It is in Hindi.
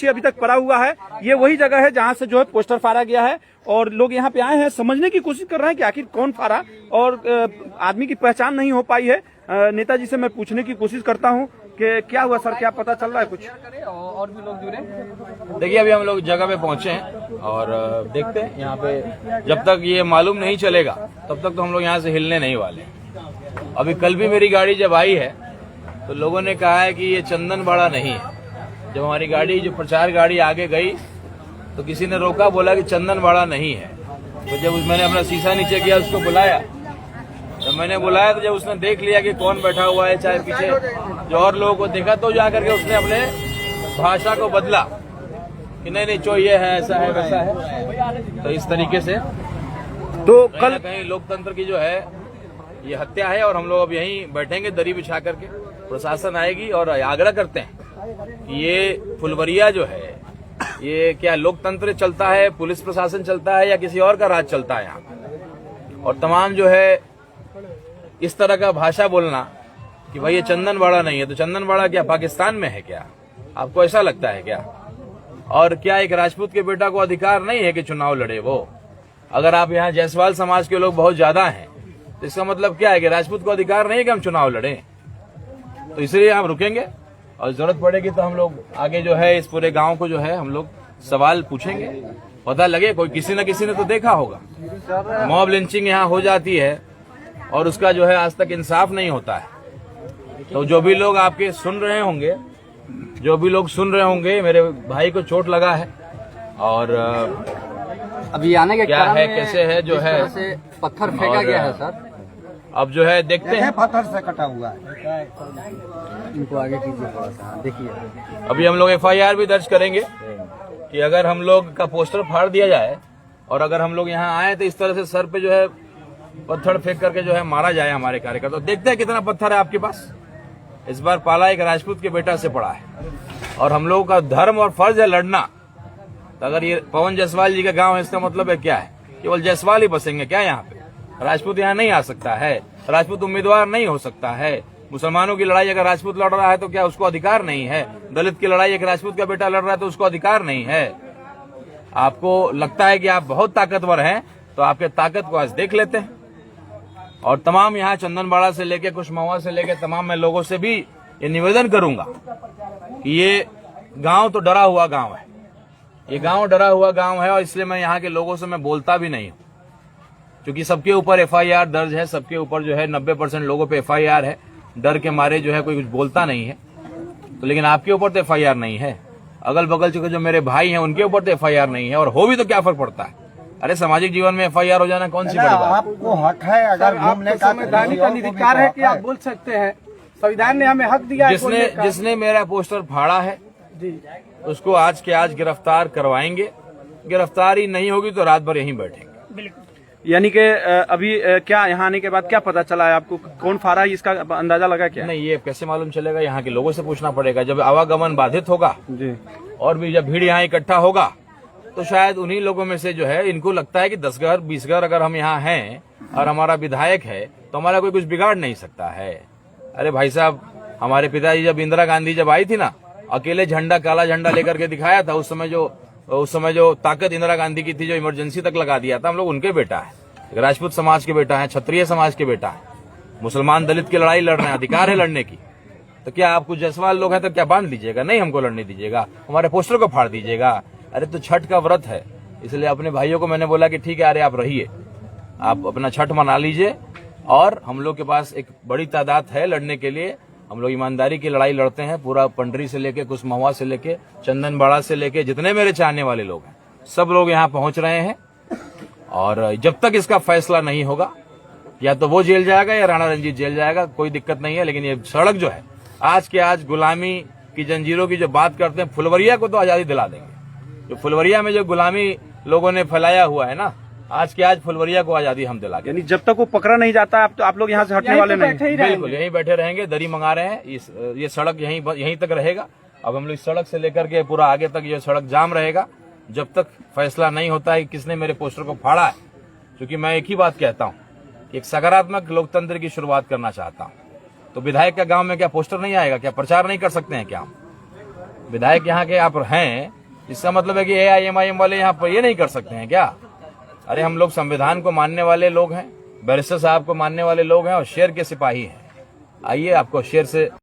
नीचे अभी तक पड़ा हुआ है। ये वही जगह है जहां से जो है पोस्टर फाड़ा गया है और लोग यहाँ पे आए हैं, समझने की कोशिश कर रहे हैं कि आखिर कौन फाड़ा, और आदमी की पहचान नहीं हो पाई है। नेताजी से मैं पूछने की कोशिश करता हूँ कि क्या हुआ सर, क्या पता चल रहा है कुछ? और भी लोग जुड़े। देखिए अभी हम लोग जगह पे पहुंचे हैं और देखते हैं यहाँ पे, जब तक ये मालूम नहीं चलेगा तब तक तो हम लोग यहाँ से हिलने नहीं वाले। अभी कल भी मेरी गाड़ी जब आई है तो लोगों ने कहा है कि ये चंदनबाड़ा नहीं है। जब हमारी गाड़ी जो प्रचार गाड़ी आगे गई तो किसी ने रोका, बोला कि चंदनबाड़ा नहीं है। तो जब मैंने अपना शीशा नीचे किया, उसको बुलाया, जब मैंने बुलाया तो जब उसने देख लिया कि कौन बैठा हुआ है, चाहे पीछे जो और लोगों को देखा, तो जाकर के उसने अपने भाषा को बदला कि नहीं चो ये है, ऐसा है, वैसा है। तो इस तरीके से तो कल कहीं लोकतंत्र की जो है ये हत्या है और हम लोग अब यहीं बैठेंगे दरी बिछा करके। प्रशासन आएगी और आग्रह करते हैं कि ये फुलवरिया जो है, ये क्या लोकतंत्र चलता है, पुलिस प्रशासन चलता है या किसी और का राज चलता है यहाँ पे? और तमाम जो है इस तरह का भाषा बोलना कि भाई ये चंदनबाड़ा नहीं है, तो चंदनबाड़ा क्या पाकिस्तान में है क्या? आपको ऐसा लगता है क्या? और क्या एक राजपूत के बेटा को अधिकार नहीं है कि चुनाव लड़े वो? अगर आप यहाँ जायसवाल समाज के लोग बहुत ज्यादा हैं तो इसका मतलब क्या है कि राजपूत को अधिकार नहीं है कि हम चुनाव लड़े? तो इसलिए हम रुकेंगे और जरूरत पड़ेगी तो हम लोग आगे जो है इस पूरे गांव को जो है हम लोग सवाल पूछेंगे, पता लगे कोई किसी न किसी ने तो देखा होगा। मॉब लिंचिंग यहाँ हो जाती है और उसका जो है आज तक इंसाफ नहीं होता है। तो जो भी लोग आपके सुन रहे होंगे, जो भी लोग सुन रहे होंगे, मेरे भाई को चोट लगा है और अभी आने के क्या है, कैसे है, जो है पत्थर फेंका गया है सर। अब जो है देखते हैं, पत्थर से कटा हुआ है। इनको आगे कीजिए थोड़ा सा, देखिए। अभी हम लोग FIR भी दर्ज करेंगे कि अगर हम लोग का पोस्टर फाड़ दिया जाए और अगर हम लोग यहाँ आए तो इस तरह से सर पे जो है पत्थर फेंक करके जो है मारा जाए हमारे कार्यकर्ता। तो देखते हैं कितना पत्थर है आपके पास। इस बार पाला एक राजपूत के बेटा से पड़ा है और हम लोगों का धर्म और फर्ज है लड़ना। तो अगर ये पवन जायसवाल जी का गांव है, इसका मतलब है क्या है? केवल जायसवाल ही बसेंगे क्या यहाँ पे? राजपूत यहाँ नहीं आ सकता है, राजपूत उम्मीदवार नहीं हो सकता है। मुसलमानों की लड़ाई अगर राजपूत लड़ रहा है तो क्या उसको अधिकार नहीं है? दलित की लड़ाई एक राजपूत का बेटा लड़ रहा है तो उसको अधिकार नहीं है? आपको लगता है कि आप बहुत ताकतवर हैं, तो आपके ताकत को आज देख लेते हैं। और तमाम यहाँ चंदनबाड़ा से लेके कुशमहुआ से लेके तमाम मैं लोगों से भी ये निवेदन करूंगा कि ये गांव तो डरा हुआ गांव है, ये गांव डरा हुआ गांव है और इसलिए मैं यहाँ के लोगों से मैं बोलता भी नहीं हूँ, क्योंकि सबके ऊपर FIR दर्ज है, सबके ऊपर जो है 90% लोगों पे FIR है। डर के मारे जो है कोई कुछ बोलता नहीं है। तो लेकिन आपके ऊपर तो FIR नहीं है, अगल बगल के जो मेरे भाई हैं उनके ऊपर तो FIR नहीं है, और हो भी तो क्या फर्क पड़ता है? अरे सामाजिक जीवन में FIR हो जाना कौन सी बड़ी बात? आपको हक है अगर घूमने का, संवैधानिक अधिकार है कि आप बोल सकते हैं। संविधान ने हमें हक दिया है। जिसने मेरा पोस्टर फाड़ा है उसको आज के आज गिरफ्तार करवाएंगे। गिरफ्तारी नहीं होगी तो रात भर यहीं बैठेंगे। यानी कि अभी क्या यहाँ आने के बाद क्या पता चला है आपको, कौन फाड़ा है, इसका अंदाजा लगा क्या? नहीं, ये कैसे मालूम चलेगा? यहाँ के लोगों से पूछना पड़ेगा। जब आवागमन बाधित होगा जी, और भी जब भीड़ यहाँ इकट्ठा होगा तो शायद उन्हीं लोगों में से जो है इनको लगता है कि 10 घर 20 घर अगर हम यहाँ हैं और हमारा विधायक है तो हमारा कोई कुछ बिगाड़ नहीं सकता है। अरे भाई साहब, हमारे पिताजी जब इंदिरा गांधी जब आई थी ना, अकेले झंडा, काला झंडा लेकर के दिखाया था। उस समय जो ताकत इंदिरा गांधी की थी, जो इमरजेंसी तक लगा दिया था, हम लोग उनके बेटा है। राजपूत समाज के बेटा है, क्षत्रिय समाज के बेटा है, मुसलमान दलित की लड़ाई लड़ रहे हैं, अधिकार है लड़ने की। तो क्या आप कुछ जायसवाल लोग हैं तो क्या बांध लीजिएगा? नहीं, हमको लड़ने दीजिएगा, हमारे पोस्टर को फाड़ दीजिएगा। अरे तो छठ का व्रत है, इसलिए अपने भाइयों को मैंने बोला कि ठीक है, अरे आप रहिए, आप अपना छठ मना लीजिए और हम लोग के पास एक बड़ी तादाद है लड़ने के लिए। हम लोग ईमानदारी की लड़ाई लड़ते हैं, पूरा पंडरी से लेके कुशमहुआ से लेके चंदनबाड़ा से लेके जितने मेरे चाहने वाले लोग हैं सब लोग यहाँ पहुंच रहे हैं। और जब तक इसका फैसला नहीं होगा, या तो वो जेल जाएगा या राणा रंजीत जेल जाएगा, कोई दिक्कत नहीं है। लेकिन ये सड़क जो है आज के आज गुलामी की जंजीरों की जो बात करते हैं, फुलवरिया को तो आजादी दिला देंगे। जो फुलवरिया में जो गुलामी लोगों ने फैलाया हुआ है ना, आज के आज फुलवरिया को आजादी हम दिला देंगे। यानी जब तक वो पकड़ा नहीं जाता तो आप लोग यहाँ से हटने वाले नहीं? बिल्कुल यहीं बैठे रहेंगे, दरी मंगा रहे हैं। ये सड़क यहीं तक रहेगा। अब हम लोग इस सड़क से लेकर के पूरा आगे तक ये सड़क जाम रहेगा जब तक फैसला नहीं होता है किसने मेरे पोस्टर को फाड़ा है। क्योंकि मैं एक ही बात कहता हूँ कि एक सकारात्मक लोकतंत्र की शुरुआत करना चाहता हूँ। तो विधायक का गांव में क्या पोस्टर नहीं आएगा? क्या प्रचार नहीं कर सकते हैं क्या हम? विधायक यहाँ के आप हैं, इसका मतलब है कि AIMIM वाले यहाँ पर ये नहीं कर सकते हैं क्या? अरे हम लोग संविधान को मानने वाले लोग हैं, बैरिस्टर साहब को मानने वाले लोग हैं और शेर के सिपाही हैं। आइए आपको शेर से